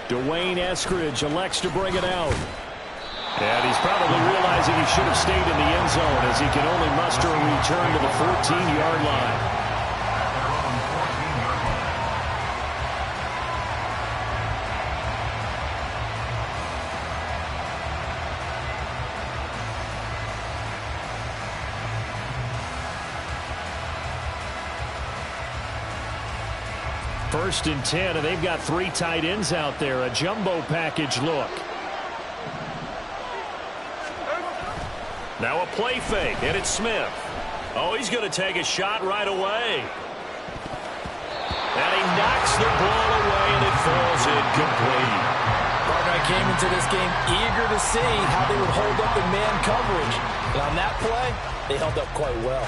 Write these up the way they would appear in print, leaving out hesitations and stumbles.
Dwayne Eskridge elects to bring it out. And he's probably realizing he should have stayed in the end zone as he can only muster a return to the 14-yard line. First and 10, and they've got 3 tight ends out there. A jumbo package look. Now a play fake, and it's Smith. Oh, he's going to take a shot right away. And he knocks the ball away, and it falls incomplete. Partner, I came into this game eager to see how they would hold up in man coverage. And on that play, they held up quite well.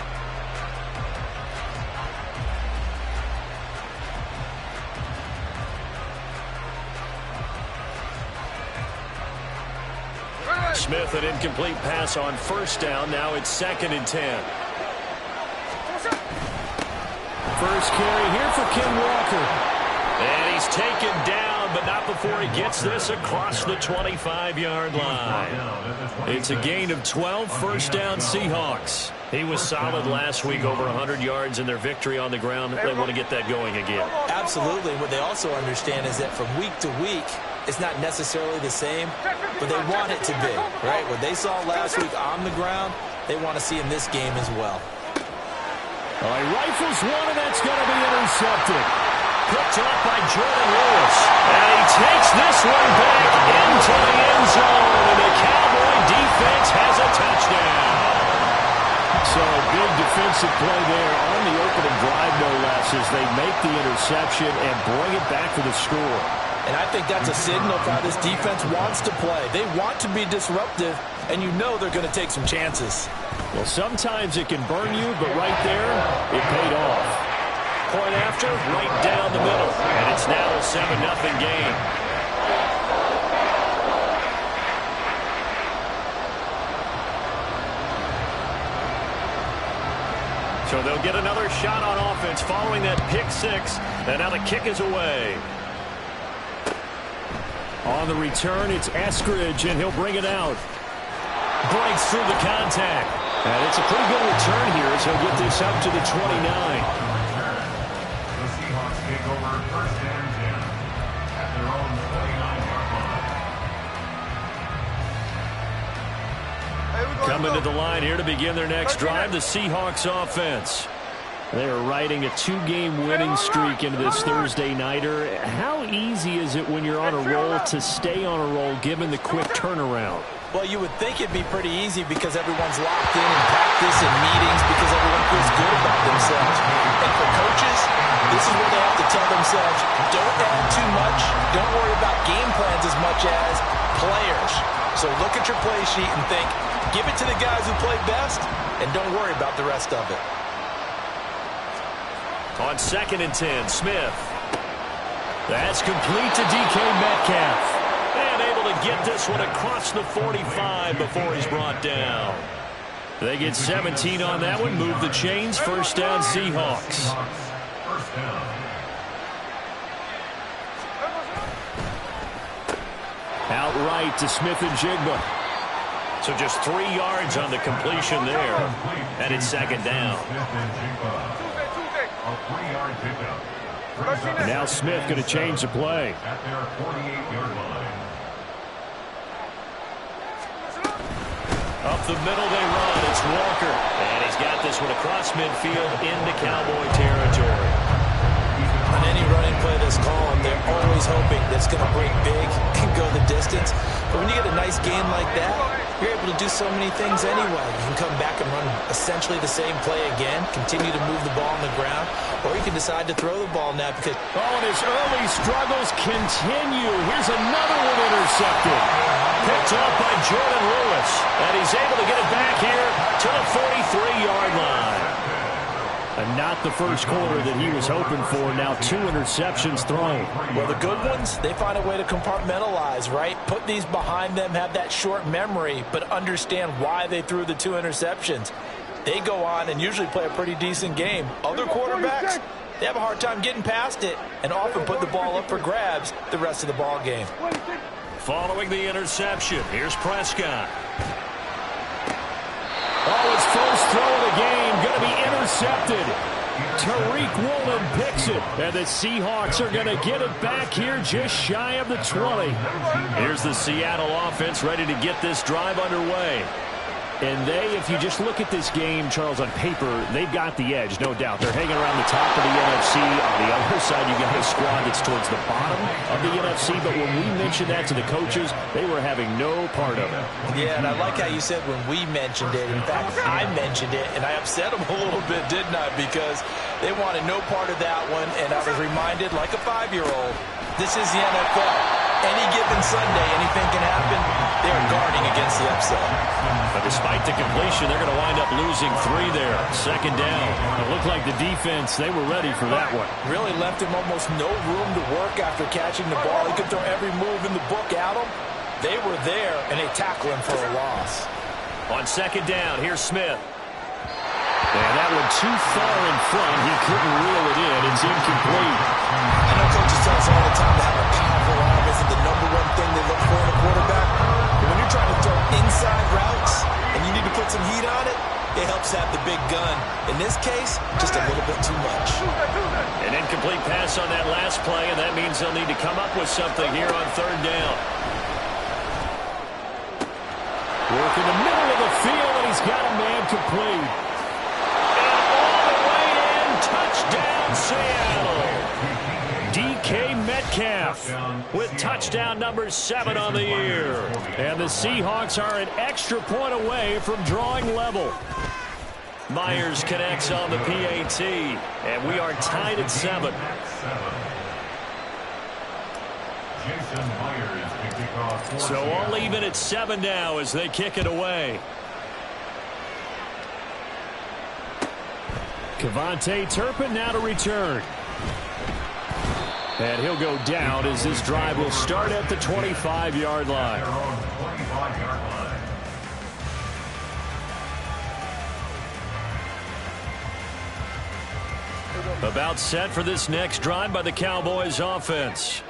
Smith, an incomplete pass on first down. Now it's 2nd and 10. First carry here for Ken Walker. And he's taken down, but not before he gets this across the 25-yard line. It's a gain of 12, first down Seahawks. He was solid last week, over 100 yards in their victory on the ground. They want to get that going again. Absolutely. What they also understand is that from week to week, it's not necessarily the same, but they want it to be, right? What they saw last week on the ground, they want to see in this game as well. All right, rifles one, and that's going to be intercepted. Picked up by Jordan Lewis. And he takes this one back into the end zone, and the Cowboy defense has a touchdown. So a big defensive play there on the opening drive, no less, as they make the interception and bring it back for the score. And I think that's a signal for how this defense wants to play. They want to be disruptive, and you know they're going to take some chances. Well, sometimes it can burn you, but right there, it paid off. Point after, right down the middle. And it's now a 7-0 game. So they'll get another shot on offense following that pick six. And now the kick is away. On the return, it's Eskridge, and he'll bring it out. Breaks through the contact. And it's a pretty good return here as he'll get this up to the 29. The Seahawks take over first and 10 at their own 29-yard line. Coming to the line here to begin their next drive, the Seahawks offense. They are riding a 2-game winning streak into this Thursday nighter. How easy is it when you're on a roll to stay on a roll given the quick turnaround? Well, you would think it'd be pretty easy because everyone's locked in practice and meetings because everyone feels good about themselves. And for coaches, this is where they have to tell themselves, don't add too much. Don't worry about game plans as much as players. So look at your play sheet and think, give it to the guys who play best, and don't worry about the rest of it. On 2nd and 10, Smith. That's complete to DK Metcalf. And able to get this one across the 45 before he's brought down. They get 17 on that one. Move the chains. First down, Seahawks. First down. Outright to Smith and Jigba. So just 3 yards on the completion there. And it's 2nd down. Now Smith going to change the play. At their 48-yard line. Up the middle they run. It's Walker. And he's got this one across midfield into Cowboy territory. On any running play that's called, they're always hoping that's going to break big and go the distance. But when you get a nice game like that, you're able to do so many things anyway. You can come back and run essentially the same play again, continue to move the ball on the ground, or you can decide to throw the ball now because... Oh, and his early struggles continue. Here's another one intercepted. Picked up by Jordan Lewis. And he's able to get it back here to the 43-yard line. And not the first quarter that he was hoping for. Now 2 interceptions thrown. Well, the good ones, they find a way to compartmentalize, right? Put these behind them, have that short memory, but understand why they threw the 2 interceptions. They go on and usually play a pretty decent game. Other quarterbacks, they have a hard time getting past it and often put the ball up for grabs the rest of the ball game. Following the interception, here's Prescott. Oh, his first throw of the game going to be intercepted. Tariq Woolen picks it, and the Seahawks are going to get it back here just shy of the 20. Here's the Seattle offense ready to get this drive underway. And if you just look at this game, Charles, on paper, they've got the edge, no doubt. They're hanging around the top of the NFC. On the other side, you got a squad that's towards the bottom of the NFC. But when we mentioned that to the coaches, they were having no part of it. Yeah, and I like how you said when we mentioned it. In fact, I mentioned it, and I upset them a little bit, didn't I? Because they wanted no part of that one, and I was reminded, like a 5-year-old, this is the NFL. Any given Sunday, anything can happen. They're guarding against the upset. But despite the completion, they're going to wind up losing 3 there. Second down. It looked like the defense, they were ready for that one. Really left him almost no room to work after catching the ball. He could throw every move in the book at him. They were there, and they tackle him for a loss. On second down, here's Smith. And that one too far in front. He couldn't reel it in. It's incomplete. I know coaches tell us all the time to have a powerful arm isn't the #1 thing they look for in a quarterback. But when you're trying to throw inside routes and you need to put some heat on it, it helps have the big gun. In this case, just a little bit too much. An incomplete pass on that last play, and that means they'll need to come up with something here on third down. Work in the middle of the field, and he's got a man complete. Touchdown, Seattle. DK Metcalf with touchdown number 7 on the year. And the Seahawks are an extra point away from drawing level. Myers connects on the PAT, and we are tied at 7. So all even at 7 now as they kick it away. Kevontae Turpin now to return. And he'll go down as this drive will start at the 25-yard line. About set for this next drive by the Cowboys offense.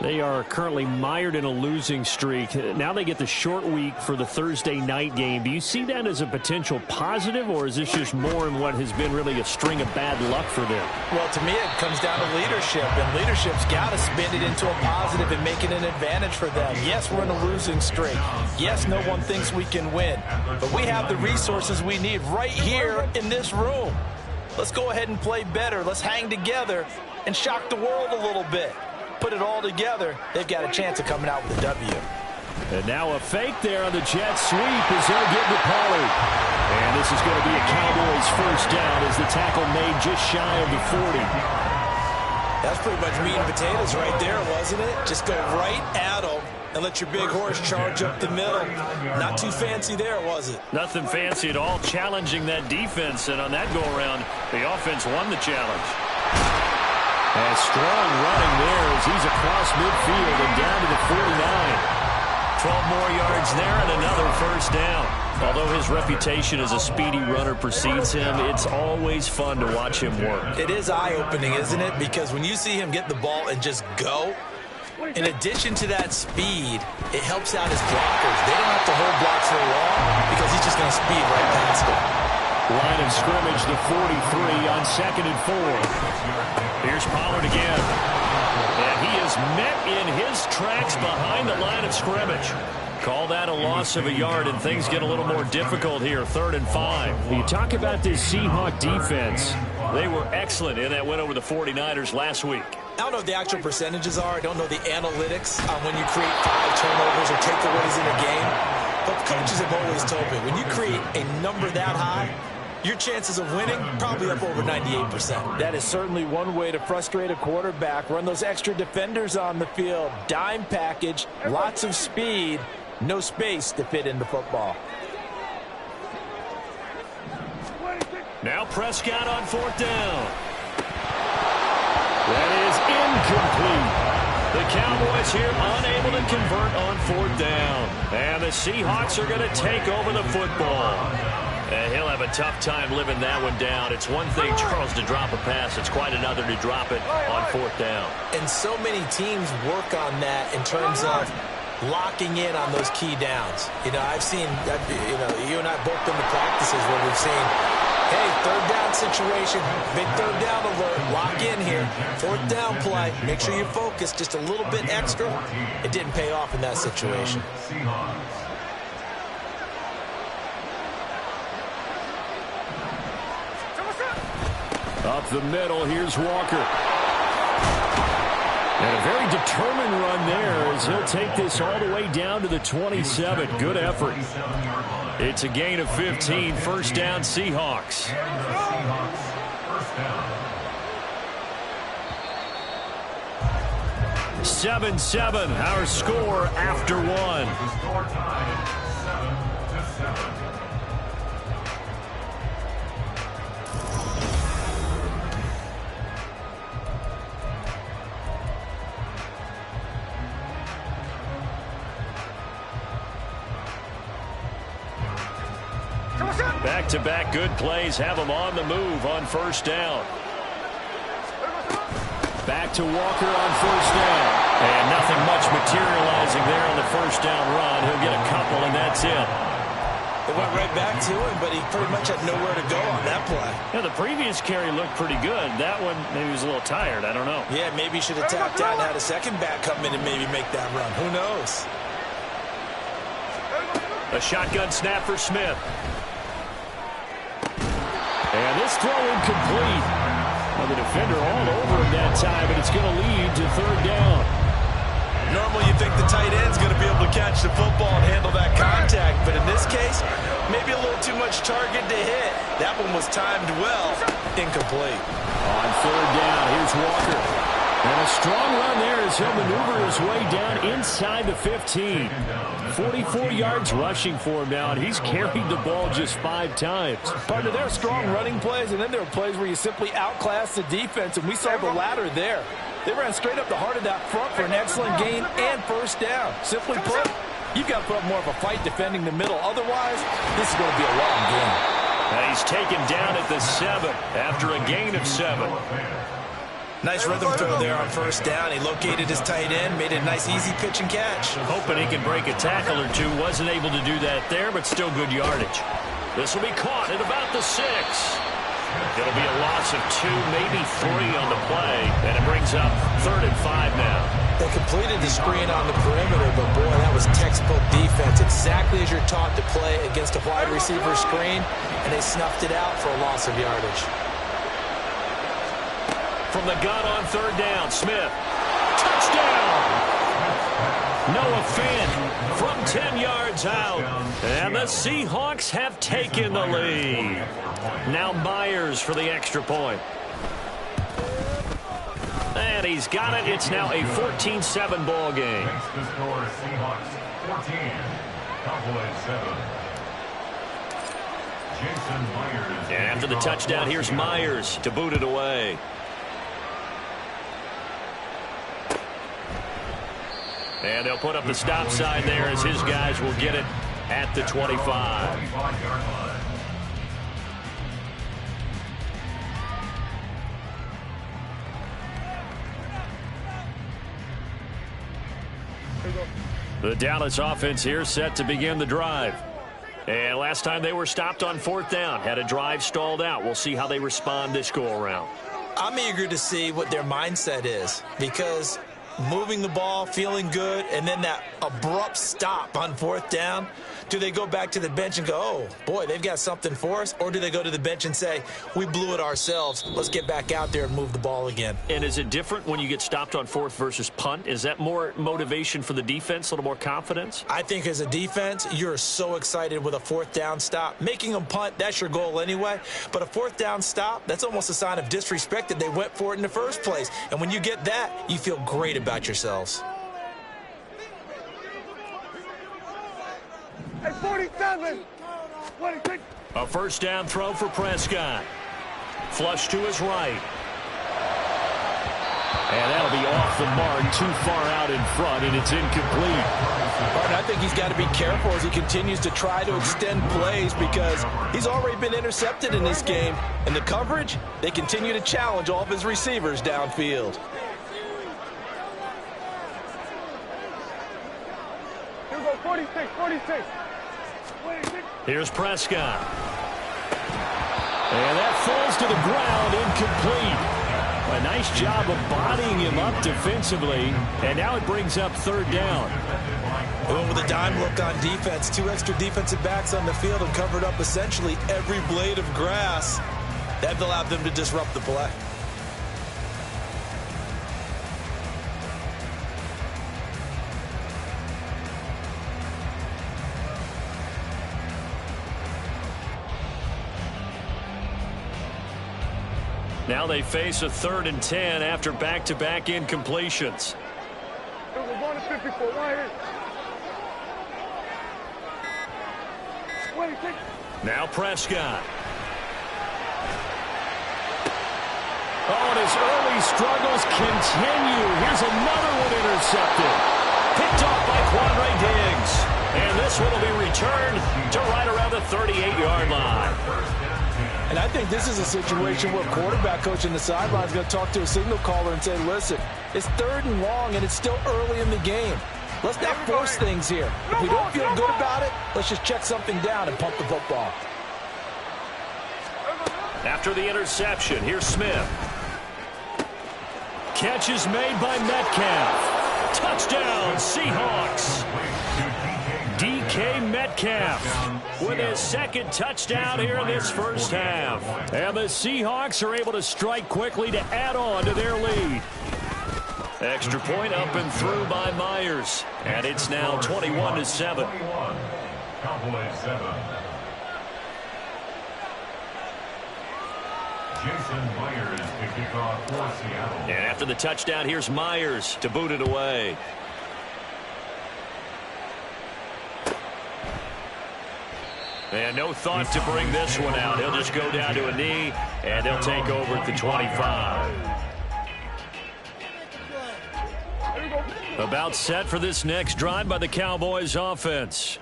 They are currently mired in a losing streak. Now they get the short week for the Thursday night game. Do you see that as a potential positive, or is this just more in what has been really a string of bad luck for them? Well, to me, it comes down to leadership, and leadership's got to spin it into a positive and make it an advantage for them. Yes, we're in a losing streak. Yes, no one thinks we can win, but we have the resources we need right here in this room. Let's go ahead and play better. Let's hang together and shock the world a little bit. Put it all together, they've got a chance of coming out with a W. And now a fake there on the jet sweep as they'll get to Pollard. And this is going to be a Cowboys first down as the tackle made just shy of the 40. That's pretty much meat and potatoes right there, wasn't it? Just go right at them and let your big horse charge up the middle. Not too fancy there, was it? Nothing fancy at all, challenging that defense. And on that go-around, the offense won the challenge. And strong running there as he's across midfield and down to the 49. 12 more yards there and another first down. Although his reputation as a speedy runner precedes him, it's always fun to watch him work. It is eye-opening, isn't it? Because when you see him get the ball and just go, in addition to that speed, it helps out his blockers. They don't have to hold blocks for long because he's just going to speed right past them. Line of scrimmage, the 43 on 2nd and 4. Here's Pollard again. And he is met in his tracks behind the line of scrimmage. Call that a loss of a yard, and things get a little more difficult here, 3rd and 5. You talk about this Seahawk defense. They were excellent in that win over the 49ers last week. I don't know what the actual percentages are. I don't know the analytics on when you create 5 turnovers or takeaways in a game. But coaches have always told me, when you create a number that high, your chances of winning probably up over 98%. That is certainly one way to frustrate a quarterback. Run those extra defenders on the field. Dime package, lots of speed, no space to fit into football. Now Prescott on 4th down. That is incomplete. The Cowboys here unable to convert on 4th down. And the Seahawks are going to take over the football. And he'll have a tough time living that one down. It's one thing, Charles, to drop a pass. It's quite another to drop it on 4th down. And so many teams work on that in terms of locking in on those key downs. You know, I've seen, you and I both been to practices where we've seen, hey, 3rd down situation, big 3rd down alert, lock in here. 4th down play, make sure you focus just a little bit extra. It didn't pay off in that situation. Up the middle, here's Walker. And a very determined run there as he'll take this all the way down to the 27. Good effort. It's a gain of 15. 1st down, Seahawks. 7-7, our score after 1. Back-to-back good plays have them on the move on 1st down. Back to Walker on 1st down. And nothing much materializing there on the 1st down run. He'll get a couple, and that's it. It went right back to him, but he pretty much had nowhere to go on that play. Yeah, the previous carry looked pretty good. That one, maybe he was a little tired. I don't know. Yeah, maybe he should have tapped out and had a second back come in and maybe make that run. Who knows? A shotgun snap for Smith. And this throw incomplete. Well, the defender all over him that time, and it's going to lead to 3rd down. Normally you think the tight end's going to be able to catch the football and handle that contact, but in this case, maybe a little too much target to hit. That one was timed well. Incomplete. On 3rd down, here's Walker. And a strong run there as he'll maneuver his way down inside the 15. 44 yards rushing for him now, and he's carried the ball just 5 times. Partner, there are strong running plays, and then there are plays where you simply outclass the defense, and we saw the latter there. They ran straight up the heart of that front for an excellent gain and 1st down. Simply put, you've got to put up more of a fight defending the middle. Otherwise, this is going to be a long game. And he's taken down at the 7 after a gain of 7. Nice rhythm throw there on 1st down. He located his tight end, made a nice easy pitch and catch. Hoping he can break a tackle or two. Wasn't able to do that there, but still good yardage. This will be caught at about the 6. It'll be a loss of 2, maybe 3 on the play, and it brings up 3rd and 5 now. They completed the screen on the perimeter, but boy, that was textbook defense. Exactly as you're taught to play against a wide receiver screen, and they snuffed it out for a loss of yardage. From the gun on 3rd down, Smith. Touchdown! Noah Fant from 10 yards out. And the Seahawks have taken the lead. Now Myers for the extra point. And he's got it. It's now a 14-7 ball game. The score is Seahawks 14, Cowboys 7. Jason Myers. And after the touchdown, here's Myers to boot it away. And they'll put up the stop sign there as his guys will get it at the 25. The Dallas offense here set to begin the drive. And last time they were stopped on 4th down, had a drive stalled out. We'll see how they respond this go-around. I'm eager to see what their mindset is, because moving the ball, feeling good, and then that abrupt stop on 4th down. Do they go back to the bench and go, oh, boy, they've got something for us? Or do they go to the bench and say, we blew it ourselves. Let's get back out there and move the ball again. And is it different when you get stopped on 4th versus punt? Is that more motivation for the defense, a little more confidence? I think as a defense, you're so excited with a 4th down stop. Making them punt, that's your goal anyway. But a 4th down stop, that's almost a sign of disrespect that they went for it in the first place. And when you get that, you feel great about yourselves. Hey, 47. 26. A 1st down throw for Prescott. Flush to his right. And that'll be off the mark, too far out in front, and it's incomplete. Martin, I think he's got to be careful as he continues to try to extend plays because he's already been intercepted in this game. And the coverage, they continue to challenge all of his receivers downfield. Here we go, 46, 46. Here's Prescott. And that falls to the ground, incomplete. A nice job of bodying him up defensively, and now it brings up third down. Well, with a dime look on defense, 2 extra defensive backs on the field and covered up essentially every blade of grass. That allowed them to disrupt the play. Now they face a 3rd and 10 after back-to-back incompletions. We're going to 54, right here. Now Prescott. Oh, and his early struggles continue. Here's another one intercepted. Picked off by Quandre Diggs. And this one will be returned to right around the 38-yard line. And I think this is a situation where quarterback coach in the sideline is going to talk to a signal caller and say, listen, it's 3rd and long and it's still early in the game. Let's not force things here. If we don't feel good about it, let's just check something down and pump the football. After the interception, here's Smith. Catch is made by Metcalf. Touchdown, Seahawks. DK Metcalf with his 2nd touchdown here in this first half. And the Seahawks are able to strike quickly to add on to their lead. Extra point up and through by Myers. And it's now 21-7. Cowboys 7. Jason Myers to kick off for Seattle. And after the touchdown, here's Myers to boot it away. And no thought to bring this one out. He'll just go down to a knee, and they'll take over at the 25. About set for this next drive by the Cowboys offense.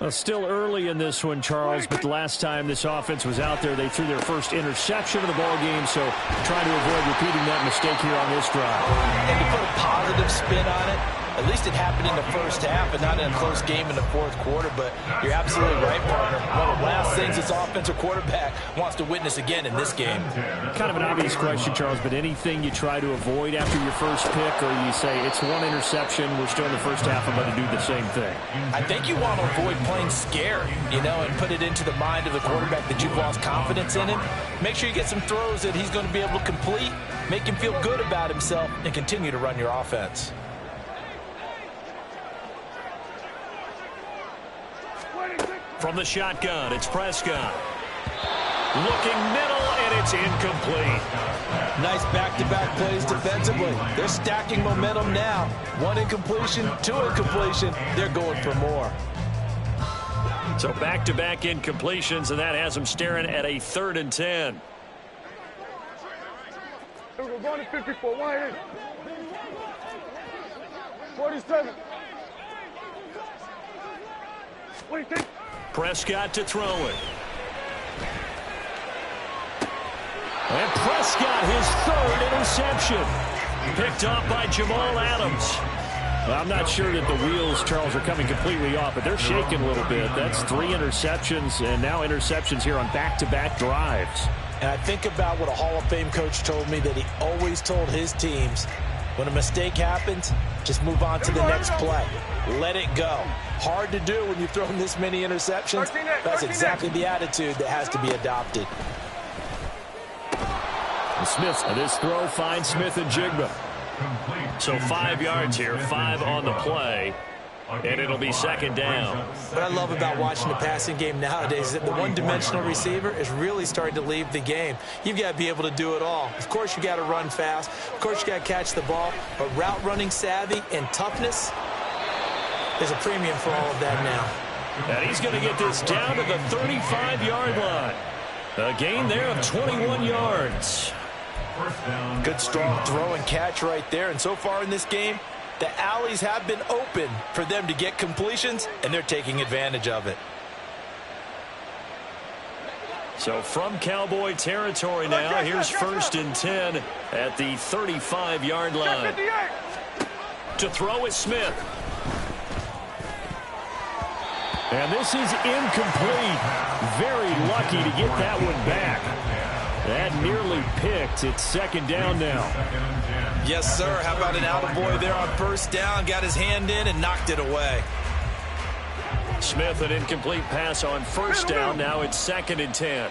Well, still early in this one, Charles, but the last time this offense was out there, they threw their first interception of the ball game, so trying to avoid repeating that mistake here on this drive. And to put a positive spin on it, at least it happened in the first half and not in a close game in the 4th quarter, but you're absolutely right, partner. One of the last things this offensive quarterback wants to witness again in this game. Kind of an obvious question, Charles, but anything you try to avoid after your first pick, or you say it's one interception, we're still in the first half, I'm going to do the same thing? I think you want to avoid playing scared, and put it into the mind of the quarterback that you've lost confidence in him. Make sure you get some throws that he's going to be able to complete, make him feel good about himself, and continue to run your offense. From the shotgun, it's Prescott. Looking middle, and it's incomplete. Nice back-to-back plays defensively. They're stacking momentum now. 1 incompletion, 2 incompletion. They're going for more. So back-to-back incompletions, and that has them staring at a 3rd and 10. We're going to 54, right here. 47. What do you think? Prescott to throw it. And Prescott, his 3rd interception. Picked off by Jamal Adams. Well, I'm not sure that the wheels, Charles, are coming completely off, but they're shaking a little bit. That's 3 interceptions, and now interceptions here on back-to-back drives. And I think about what a Hall of Fame coach told me that he always told his teams, when a mistake happens, just move on to the next play. Let it go. Hard to do when you've thrown this many interceptions. That's exactly the attitude that has to be adopted. Smith, this throw finds Smith and Jigba. So 5 yards here, 5 on the play, and it'll be 2nd down. What I love about watching the passing game nowadays is that the one-dimensional receiver is really starting to leave the game. You've got to be able to do it all. Of course, you got to run fast. Of course, you got to catch the ball. But route running savvy and toughness, there's a premium for all of that now. And he's going to get this down to the 35-yard line. A gain there of 21 yards. Good, strong throw and catch right there. And so far in this game, the alleys have been open for them to get completions, and they're taking advantage of it. So from Cowboy territory now, here's 1st and 10 at the 35-yard line. To throw is Smith. And this is incomplete. Very lucky to get that one back. That nearly picked. It's 2nd down now. Yes, sir. How about an attaboy there on 1st down? Got his hand in and knocked it away. Smith, an incomplete pass on 1st down. Now it's 2nd and 10.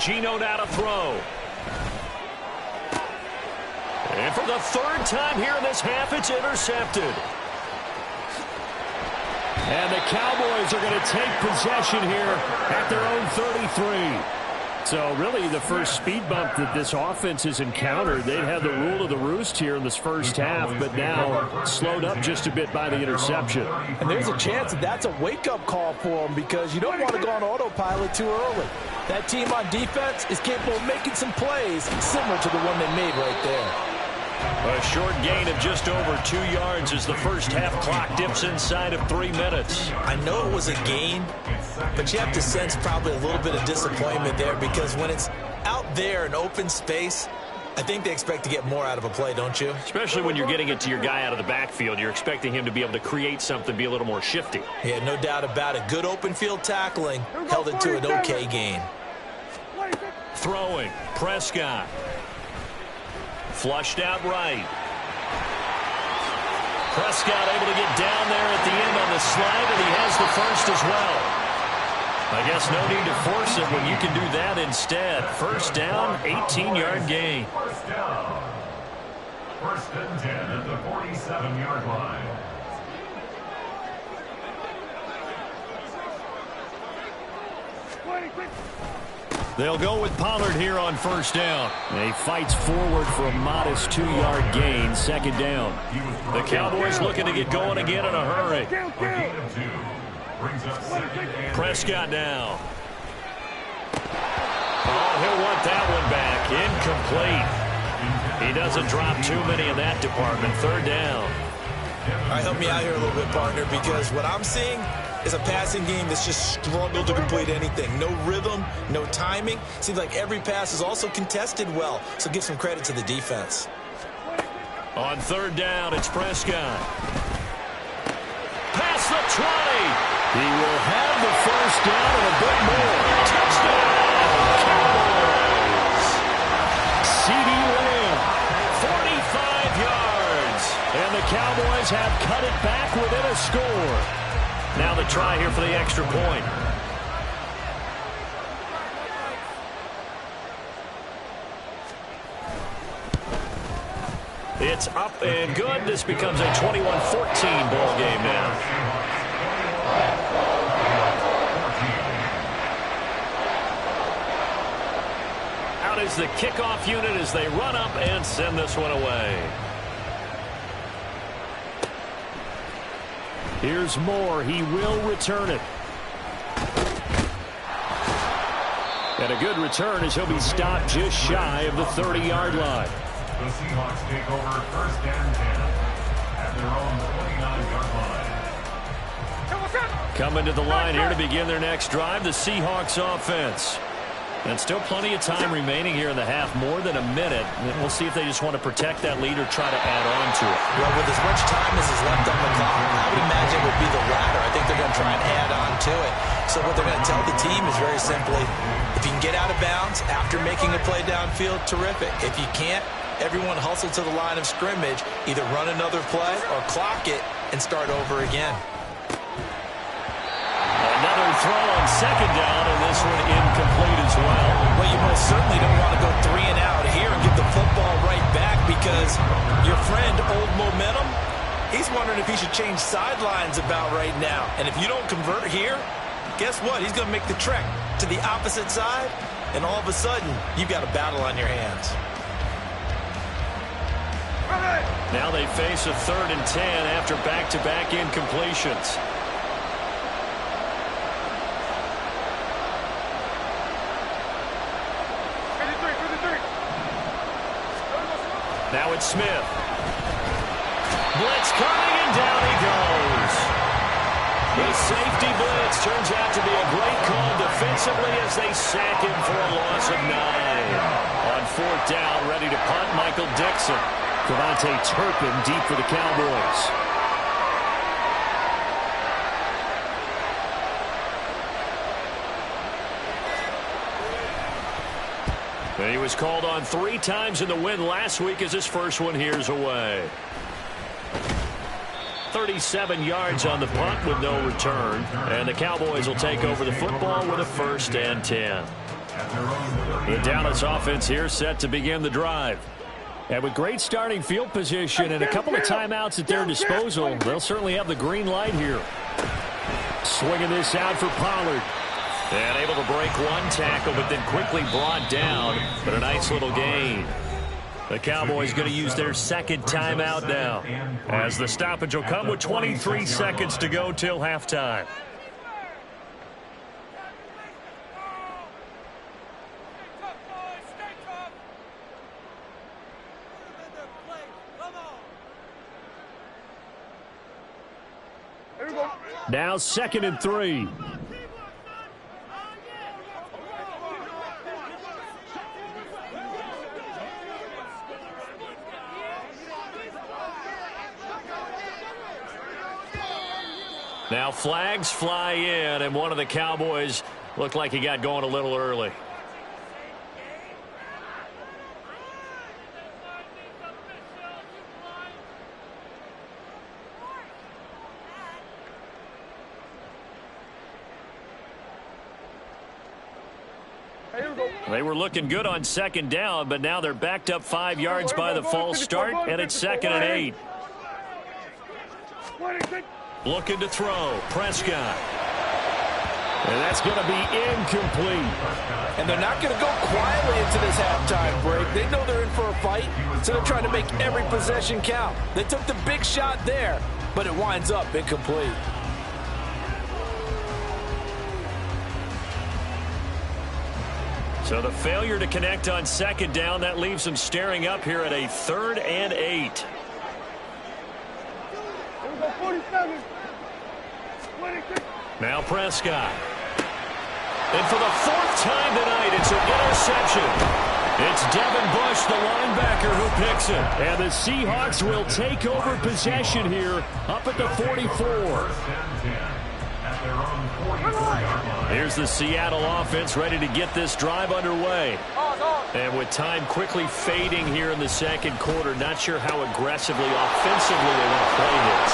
Geno now to throw. And for the 3rd time here in this half, it's intercepted. And the Cowboys are going to take possession here at their own 33. So really the first speed bump that this offense has encountered. They'd had the rule of the roost here in this first half, but now slowed up just a bit by the interception. And there's a chance that that's a wake-up call for them, because you don't want to go on autopilot too early. That team on defense is capable of making some plays similar to the one they made right there. A short gain of just over 2 yards as the first half clock dips inside of 3 minutes. I know it was a gain, but you have to sense probably a little bit of disappointment there, because when it's out there in open space, I think they expect to get more out of a play, don't you? Especially when you're getting it to your guy out of the backfield. You're expecting him to be able to create something, be a little more shifty. Yeah, no doubt about it. Good open field tackling held it to an okay gain. Throwing, Prescott. Flushed out right. Prescott able to get down there at the end on the slide, and he has the first as well. I guess no need to force it when you can do that instead. 1st down, 18-yard gain. 1st down. 1st and 10 at the 47-yard line. They'll go with Pollard here on 1st down. And he fights forward for a modest 2-yard gain, 2nd down. The Cowboys looking to get going again in a hurry. Prescott now. Oh, he'll want that one back. Incomplete. He doesn't drop too many in that department. 3rd down. All right, help me out here a little bit, partner, because what I'm seeing is a passing game that's just struggled to complete anything. No rhythm, no timing. Seems like every pass is also contested well, so give some credit to the defense. On 3rd down, it's Prescott. Past the 20. He will have the 1st down and a bit more. Touchdown, Cowboys. CeeDee Lamb. 45 yards. And the Cowboys have cut it back within a score. Now the try here for the extra point. It's up and good. This becomes a 21-14 ball game now. Out is the kickoff unit as they run up and send this one away. Here's Moore. He will return it. And a good return as he'll be stopped just shy of the 30-yard line. The Seahawks take over 1st and 10 at their own 29-yard line. Coming to the line here to begin their next drive, the Seahawks offense. And still plenty of time remaining here in the half, more than a minute. And we'll see if they just want to protect that lead or try to add on to it. Well, with as much time as is left on the clock, I would imagine it would be the latter. I think they're going to try and add on to it. So what they're going to tell the team is very simply, if you can get out of bounds after making a play downfield, terrific. If you can't, everyone hustle to the line of scrimmage, either run another play or clock it and start over again. Another throw on 2nd down, and this one incomplete as well. Well, you most certainly don't want to go 3 and out here and get the football right back, because your friend, Old Momentum, he's wondering if he should change sidelines about right now. And if you don't convert here, guess what? He's going to make the trek to the opposite side, and all of a sudden, you've got a battle on your hands. Now they face a 3rd and 10 after back-to-back incompletions. Now it's Smith. Blitz coming, and down he goes. The safety blitz turns out to be a great call defensively as they sack him for a loss of 9. On 4th down, ready to punt, Michael Dixon. Devontae Turpin deep for the Cowboys. He was called on 3 times in the win last week as his first one here's away. 37 yards on the punt with no return. And the Cowboys will take over the football with a 1st and 10. The Dallas offense here set to begin the drive. And with great starting field position and a couple of timeouts at their disposal, they'll certainly have the green light here. Swinging this out for Pollard. And able to break 1 tackle, but then quickly brought down. But a nice little gain. The Cowboys going to use their 2nd timeout now, as the stoppage will come with 23 seconds to go till halftime. Now 2nd and 3. Now flags fly in, and one of the Cowboys looked like he got going a little early. They were looking good on 2nd down, but now they're backed up 5 yards by the false start, and it's 2nd and 8. Looking to throw. Prescott. And that's going to be incomplete. And they're not going to go quietly into this halftime break. They know they're in for a fight, so they're trying to make every possession count. They took the big shot there, but it winds up incomplete. So the failure to connect on 2nd down, that leaves them staring up here at a 3rd and 8. 47. Now Prescott. And for the 4th time tonight, it's an interception. It's Devin Bush, the linebacker, who picks it. And the Seahawks will take over possession here up at the 44. Here's the Seattle offense ready to get this drive underway. And with time quickly fading here in the 2nd quarter, not sure how aggressively, offensively they want to play this.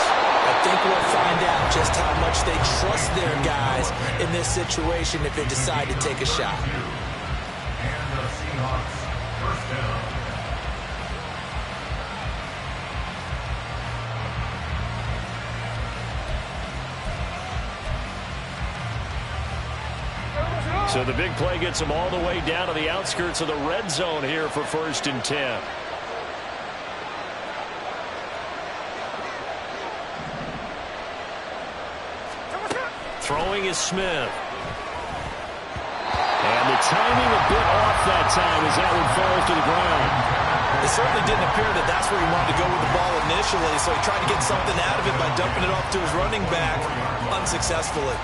I think we'll find out just how much they trust their guys in this situation if they decide to take a shot. And the Seahawks, 1st down. So the big play gets them all the way down to the outskirts of the red zone here for 1st and 10. Throwing is Smith. And the timing a bit off that time as that one falls to the ground. It certainly didn't appear that that's where he wanted to go with the ball initially, so he tried to get something out of it by dumping it off to his running back unsuccessfully.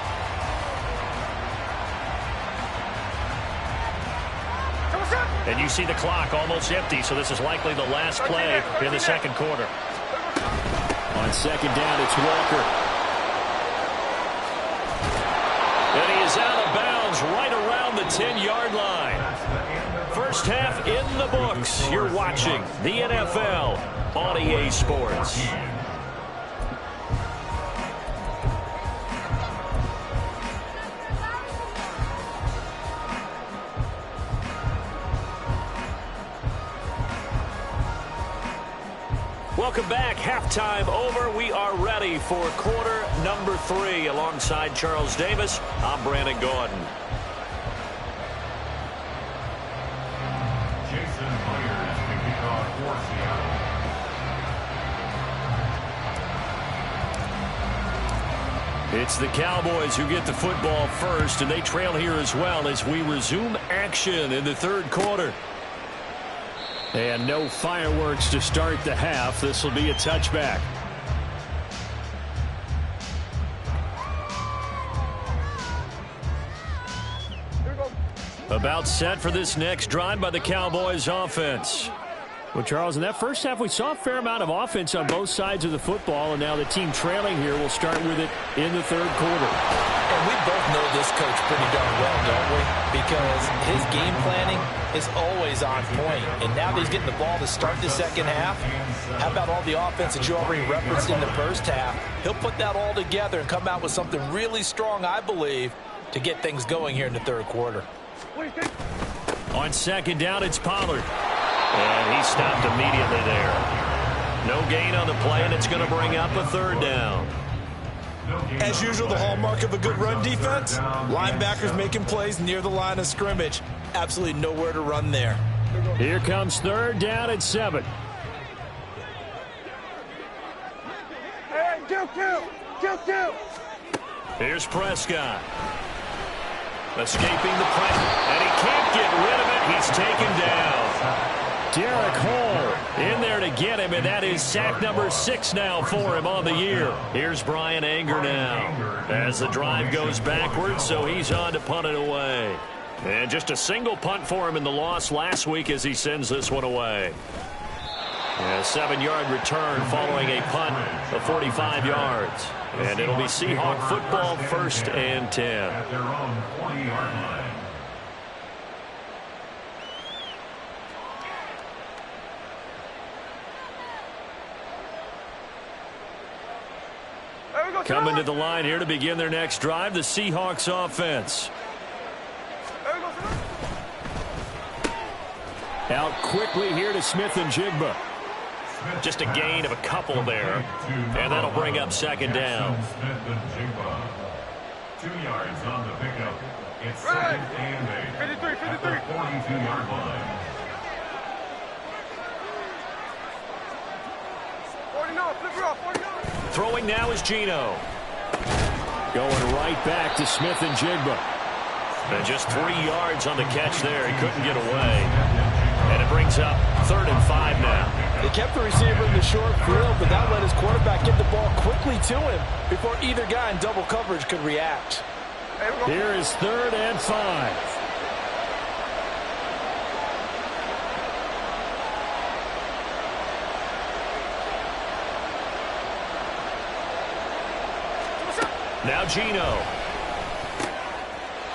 And you see the clock almost empty, so this is likely the last play in the 2nd quarter. On 2nd down, it's Walker. And he is out of bounds right around the 10-yard line. First half in the books. You're watching the NFL on EA Sports. Welcome back. Halftime over. We are ready for quarter number 3. Alongside Charles Davis, I'm Brandon Gordon. Jason Myers picking off for Seattle. It's the Cowboys who get the football first, and they trail here as well as we resume action in the 3rd quarter. And no fireworks to start the half. This will be a touchback. About set for this next drive by the Cowboys offense. Well, Charles, in that first half, we saw a fair amount of offense on both sides of the football, and now the team trailing here will start with it in the third quarter. And we both know this coach pretty darn well, don't we? Because his game planning is always on point. And now that he's getting the ball to start the second half, how about all the offense that you already referenced in the first half? He'll put that all together and come out with something really strong, I believe, to get things going here in the third quarter. On second down, it's Pollard. And he stopped immediately there. No gain on the play, and it's going to bring up a third down. As usual, the hallmark of a good run defense, linebackers making plays near the line of scrimmage. Absolutely nowhere to run there. Here comes third down at 7. Hey, kill. Here's Prescott. Escaping the pressure, and he can't get rid of it. He's taken down. Derek Hall in there to get him, and that is sack number 6 now for him on the year. Here's Brian Anger now as the drive goes backwards, so he's on to punt it away. And just a single punt for him in the loss last week as he sends this one away. A 7-yard return following a punt of 45 yards. And it'll be Seahawk football, 1st and 10. At their own 20-yard line. Coming to the line here to begin their next drive, the Seahawks offense. Out quickly here to Smith and Jigba. Just a gain of a couple there, and that'll bring up second down. Smith and Jigba. 2 yards on the pickup. It's second and 8. 53. At the 42-yard line. 49, flip it off, 49. Throwing now is Geno. Going right back to Smith and Jigba. And just 3 yards on the catch there. He couldn't get away. And it brings up 3rd and 5 now. They kept the receiver in the short field, but that let his quarterback get the ball quickly to him before either guy in double coverage could react. Here is 3rd and 5. Now Geno.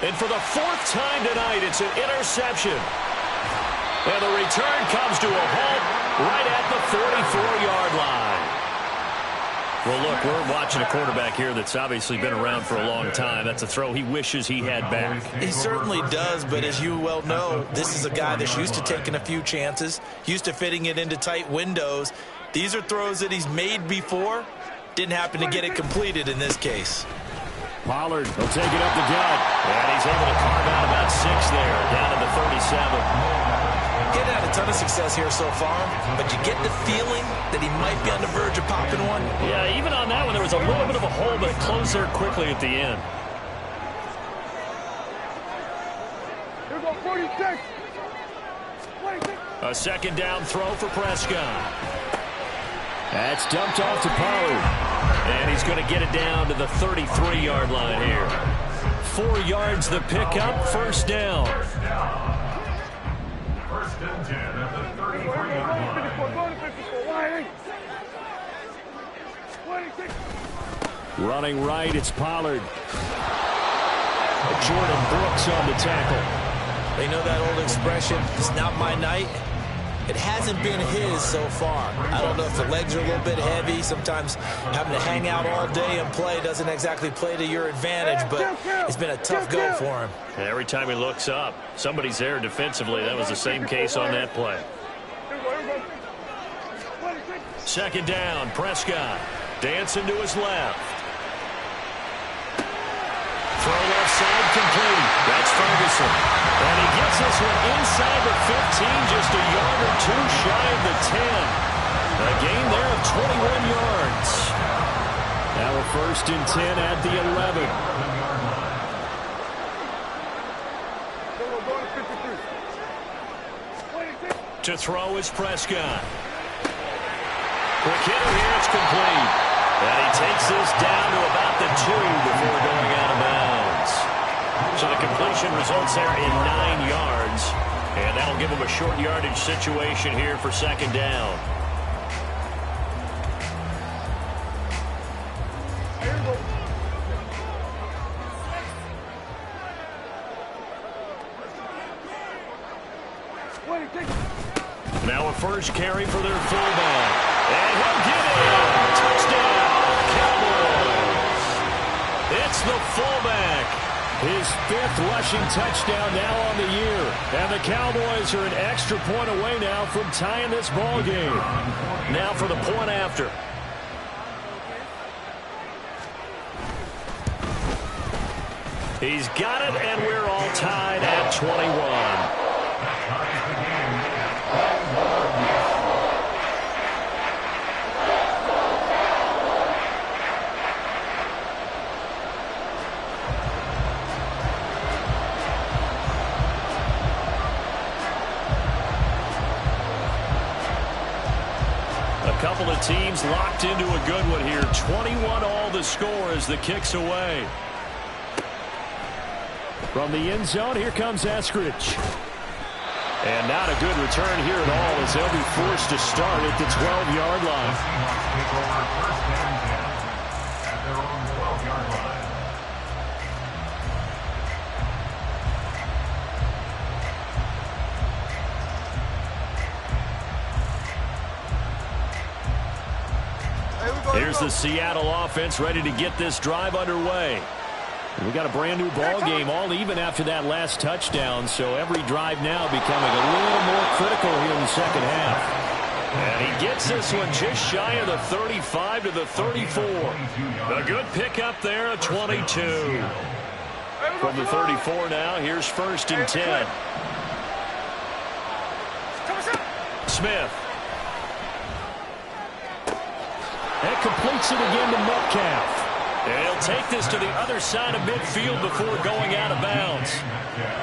And for the 4th time tonight, it's an interception. And the return comes to a halt right at the 44-yard line. Well, look, we're watching a quarterback here that's obviously been around for a long time. That's a throw he wishes he had back. He certainly does, but as you well know, this is a guy that's used to taking a few chances, used to fitting it into tight windows. These are throws that he's made before. Didn't happen to get it completed in this case. Pollard will take it up the gut. And he's able to carve out about 6 there, down to the 37. Getting had a ton of success here so far, but you get the feeling that he might be on the verge of popping one. Yeah, even on that one, there was a little bit of a hole, but it closed there quickly at the end. Here we go, 46. 46. A second down throw for Prescott. That's dumped off to Pollard. And he's going to get it down to the 33-yard line here. 4 yards the pickup, 1st down. 1st and 10 at the 33-yard line. 26. Running right, it's Pollard. Jordan Brooks on the tackle. They know that old expression, it's not my night. It hasn't been his so far. I don't know if the legs are a little bit heavy. Sometimes having to hang out all day and play doesn't exactly play to your advantage, but it's been a tough go for him. Every time he looks up, somebody's there defensively. That was the same case on that play. Second down, Prescott. Dancing to his left. Throw left side complete. That's Ferguson. And he gets this one inside the 15, just a yard or 2 shy of the 10. A gain there of 21 yards. Now a 1st and 10 at the 11. To throw is Prescott. Quick hitter here, it's complete. And he takes this down to about the 2 before going out of bounds. So the completion results there in 9 yards. And that'll give him a short yardage situation here for second down. Now a first carry for their fullback. And he'll get it. Touchdown, Cowboys. It's the fullback. His 5th rushing touchdown now on the year. And the Cowboys are an extra point away now from tying this ball game. Now for the point after. He's got it, and we're all tied at 21. A couple of teams locked into a good one here. 21 all the score as the kick's away. From the end zone, here comes Eskridge. And not a good return here at all as they'll be forced to start at the 12-yard line. Take over first and 10 at their own 12-yard line. Here's the Seattle offense ready to get this drive underway. We got a brand new ball game, all even after that last touchdown, so every drive now becoming a little more critical here in the second half. And he gets this one just shy of the 35 to the 34. A good pickup there, a 22. From the 34 now, here's first and 10. Smith. And completes it again to Metcalf. And he'll take this to the other side of midfield before going out of bounds.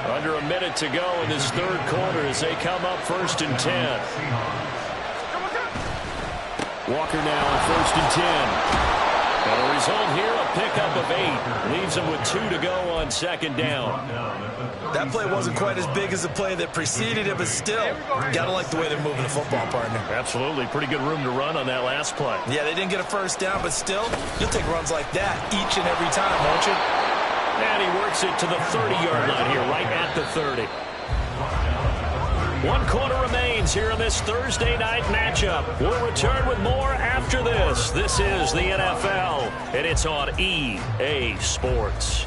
Under a minute to go in this third quarter as they come up first and 10. Walker now on first and 10. And the result here, a pickup of 8. Leaves him with 2 to go on second down. That play wasn't quite as big as the play that preceded it, but still, gotta like the way they're moving the football, partner. Absolutely. Pretty good room to run on that last play. Yeah, they didn't get a first down, but still, you'll take runs like that each and every time, won't you? And he works it to the 30-yard line here, right at the 30. 1 quarter remains here in this Thursday night matchup. We'll return with more after this. This is the NFL, and it's on EA Sports.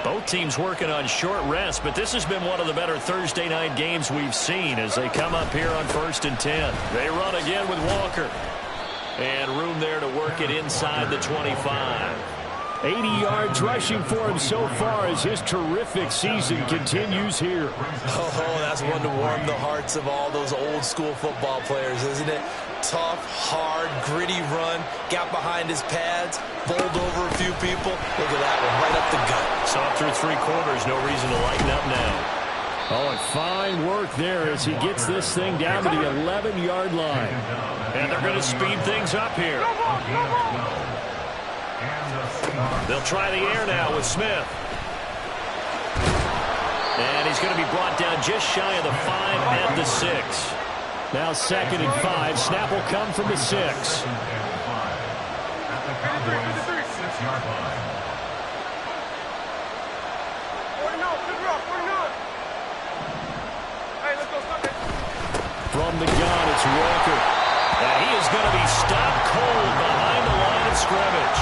Both teams working on short rest, but this has been one of the better Thursday night games we've seen as they come up here on first and 10. They run again with Walker. And room there to work it inside the 25. 80 yards rushing for him so far as his terrific season continues here. Oh, that's one to warm the hearts of all those old school football players, isn't it? Tough, hard, gritty run, got behind his pads, bowled over a few people. Look at that one, right up the gut. So through 3 quarters, no reason to lighten up now. Oh, and fine work there as he gets this thing down to the 11-yard line. And they're going to speed things up here. They'll try the air now with Smith. And he's going to be brought down just shy of the 5 at the 6. Now second and 5. Snap will come from the 6. From the gun, it's Walker. And he is going to be stopped cold behind the line of scrimmage.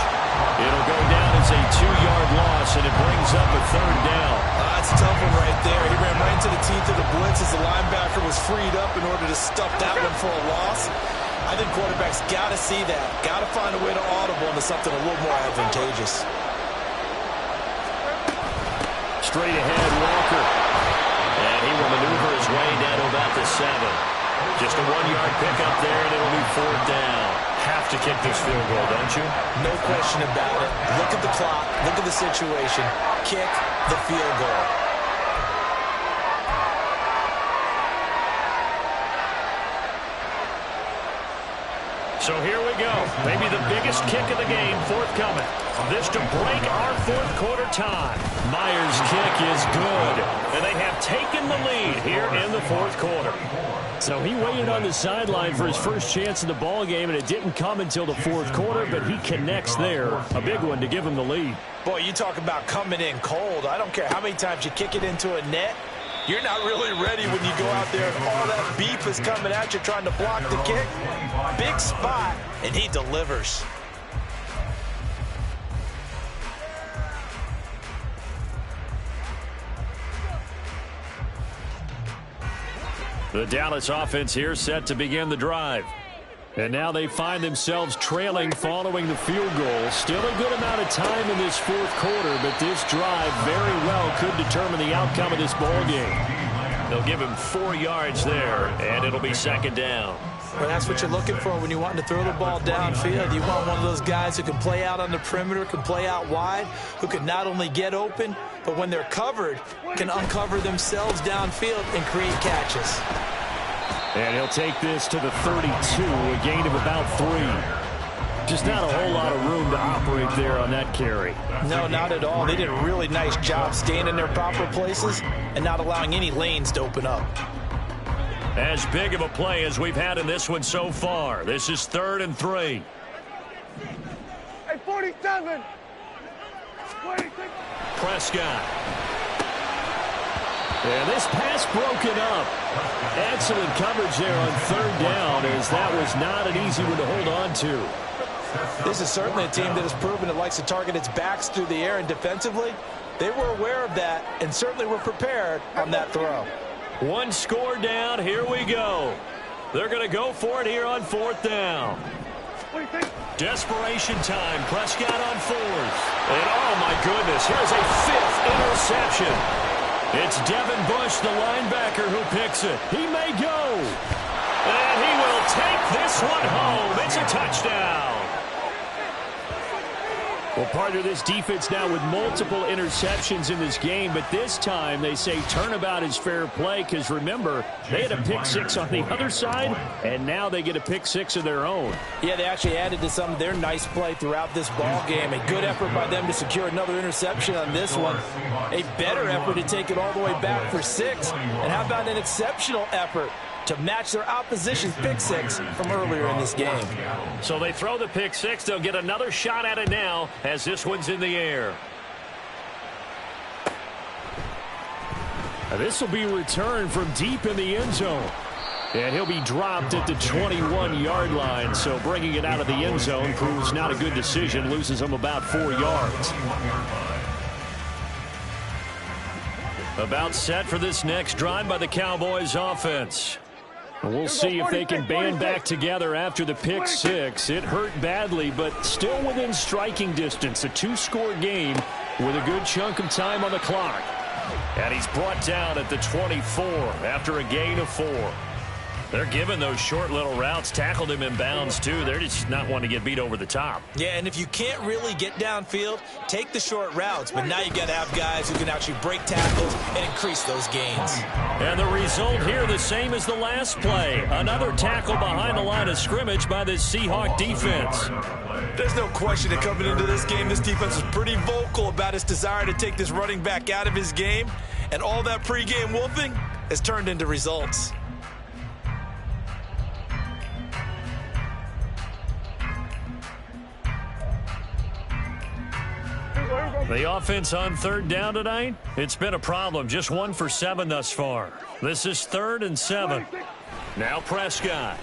It'll go down as a 2-yard loss, and it brings up a third down. That's a tough one right there. He ran right into the teeth of the blitz as the linebacker was freed up in order to stuff that one for a loss. I think quarterbacks got to see that. Got to find a way to audible into something a little more advantageous. Straight ahead, Walker. And He will maneuver his way down to about the 7. Just a 1-yard pickup there, and it'll be 4th down. Have to kick this field goal, don't you? No question about it. Look at the clock. Look at the situation. Kick the field goal. So here we go. Maybe the biggest kick of the game forthcoming. This to break our 4th quarter tie. Myers' kick is good. And they have taken the lead here in the 4th quarter. So he waited on the sideline for his first chance in the ball game, and it didn't come until the 4th quarter, but he connects there. A big one to give him the lead. Boy, you talk about coming in cold. I don't care how many times you kick it into a net. You're not really ready when you go out there and all that beef is coming at you trying to block the kick. Big spot, and he delivers. The Dallas offense here set to begin the drive. And now they find themselves trailing following the field goal. Still a good amount of time in this 4th quarter, but this drive very well could determine the outcome of this ball game. They'll give him 4 yards there, and it'll be 2nd down. Well, that's what you're looking for when you want to throw the ball downfield. You want one of those guys who can play out on the perimeter, can play out wide, who can not only get open, but when they're covered, can uncover themselves downfield and create catches. And he'll take this to the 32, a gain of about 3. Just not a whole lot of room to operate there on that carry. No, not at all. They did a really nice job staying in their proper places and not allowing any lanes to open up. As big of a play as we've had in this one so far. This is 3rd and 3. Hey, 47. 26. Prescott. And this pass broken up. Excellent coverage there on 3rd down, as that was not an easy one to hold on to. This is certainly a team that has proven it likes to target its backs through the air, and defensively, they were aware of that and certainly were prepared on that throw. 1 score down. Here we go. They're going to go for it here on 4th down. Desperation time. Prescott on 4th. And oh my goodness, here's a 5th interception. It's Devin Bush, the linebacker, who picks it. He may go. And he will take this one home. It's a touchdown. Well, partner, this defense now with multiple interceptions in this game, but this time they say turnabout is fair play because, remember, they had a pick 6 on the other side, and now they get a pick 6 of their own. Yeah, they actually added to some of their nice play throughout this ball game. A good effort by them to secure another interception on this one. A better effort to take it all the way back for 6. And how about an exceptional effort to match their opposition's pick 6 from earlier in this game. So they throw the pick 6. They'll get another shot at it now as this one's in the air. This will be returned from deep in the end zone. And he'll be dropped at the 21-yard line. So bringing it out of the end zone proves not a good decision. Loses him about 4 yards. About set for this next drive by the Cowboys offense. We'll see if they can band back together after the pick 6. It hurt badly, but still within striking distance. A 2-score game with a good chunk of time on the clock. And he's brought down at the 24 after a gain of 4. They're giving those short little routes. Tackled him in bounds, too. They're just not wanting to get beat over the top. Yeah, and if you can't really get downfield, take the short routes. But now you got to have guys who can actually break tackles and increase those gains. And the result here, the same as the last play. Another tackle behind the line of scrimmage by this Seahawk defense. There's no question that coming into this game, this defense was pretty vocal about its desire to take this running back out of his game. And all that pregame wolfing has turned into results. The offense on 3rd down tonight, it's been a problem. Just 1 for 7 thus far. This is 3rd and 7. Now Prescott.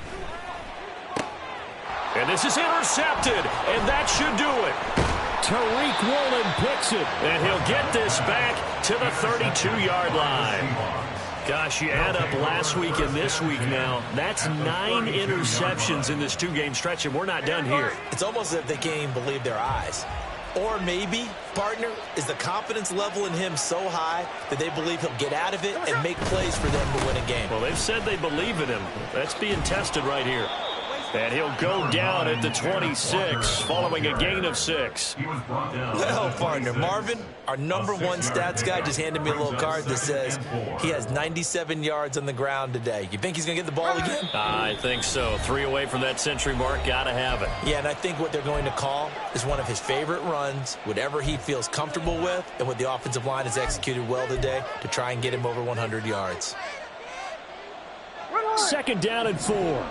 And this is intercepted, and that should do it. Tariq Woolen picks it, and he'll get this back to the 32-yard line. Gosh, you add up last week and this week now, that's 9 interceptions in this 2-game stretch, and we're not done here. It's almost as if they can't even believe their eyes. Or maybe, partner, is the confidence level in him so high that they believe he'll get out of it and make plays for them to win a game. Well, they've said they believe in him. That's being tested right here. And he'll go down at the 26 following a gain of 6. Well, partner, Marvin, our number one stats guy, just handed me a little card that says he has 97 yards on the ground today. You think he's going to get the ball again? I think so. 3 away from that century mark. Got to have it. Yeah, and I think what they're going to call is one of his favorite runs, whatever he feels comfortable with, and what the offensive line has executed well today to try and get him over 100 yards. 2nd down and 4.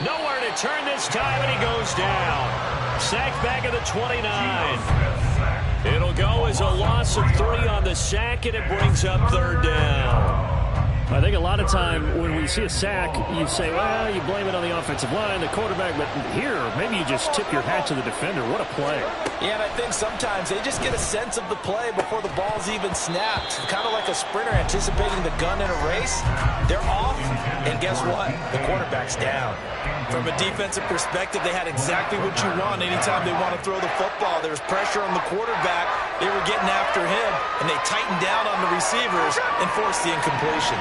Nowhere to turn this time, and he goes down. Sacked back at the 29. It'll go as a loss of 3 on the sack, and it brings up 3rd down. I think a lot of time when we see a sack, you say, well, you blame it on the offensive line, the quarterback, but here, maybe you just tip your hat to the defender. What a play. Yeah, and I think sometimes they just get a sense of the play before the ball's even snapped. Kind of like a sprinter anticipating the gun in a race. They're off, and guess what? The quarterback's down. From a defensive perspective, they had exactly what you want anytime they want to throw the football. There was pressure on the quarterback. They were getting after him, and they tightened down on the receivers and forced the incompletion.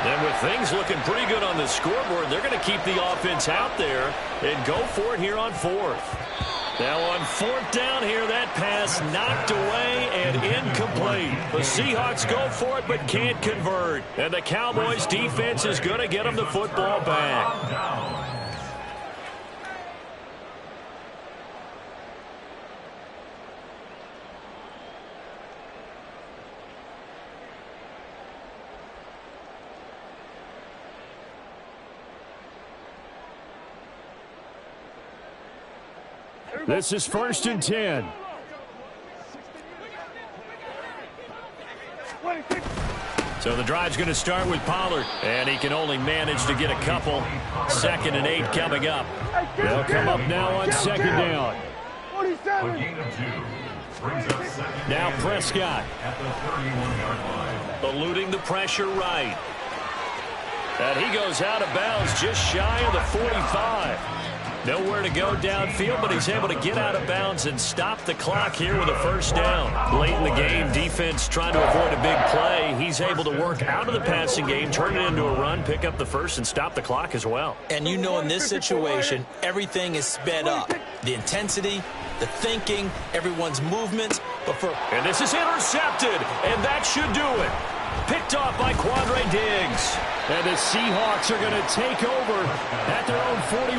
And with things looking pretty good on the scoreboard, they're going to keep the offense out there and go for it here on 4th. Now on 4th down here, that pass knocked away and incomplete. The Seahawks go for it but can't convert. And the Cowboys defense is going to get them the football back. This is 1st and 10. So the drive's going to start with Pollard, and he can only manage to get a couple. 2nd and 8 coming up. They'll come up now on 2nd down. Now Prescott. Eluding the pressure right. And he goes out of bounds just shy of the 45. Nowhere to go downfield, but he's able to get out of bounds and stop the clock here with a 1st down. Late in the game, defense trying to avoid a big play. He's able to work out of the passing game, turn it into a run, pick up the 1st, and stop the clock as well. And you know in this situation, everything is sped up. The intensity, the thinking, everyone's movements. And this is intercepted, and that should do it. Picked off by Quandre Diggs. And the Seahawks are going to take over at their own 41.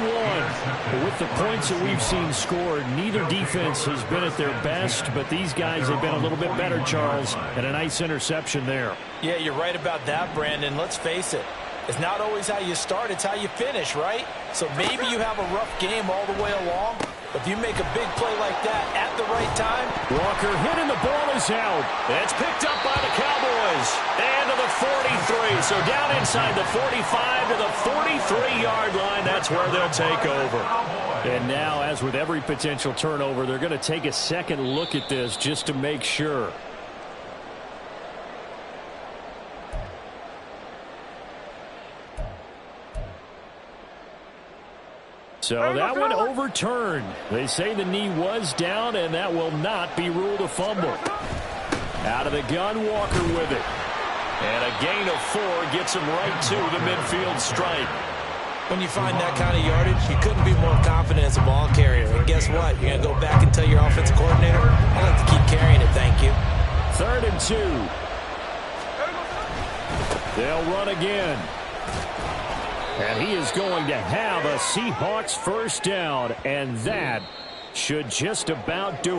With the points that we've seen scored, neither defense has been at their best, but these guys have been a little bit better, Charles, and a nice interception there. Yeah, you're right about that, Brandon. Let's face it. It's not always how you start, it's how you finish, right? So maybe you have a rough game all the way along, but if you make a big play like that at the right time. Walker hit and the ball is out. It's picked up by the Cowboys. And to the 43. So down inside the 45 to the 43-yard line. That's where they'll take over. And now, as with every potential turnover, they're going to take a second look at this just to make sure. So that one overturned. They say the knee was down, and that will not be ruled a fumble. Out of the gun, Walker with it. And a gain of 4 gets him right to the midfield stripe. When you find that kind of yardage, you couldn't be more confident as a ball carrier. And guess what? You're going to go back and tell your offensive coordinator, I'd like to keep carrying it, thank you. 3rd and 2. They'll run again. And he is going to have a Seahawks 1st down, and that should just about do it.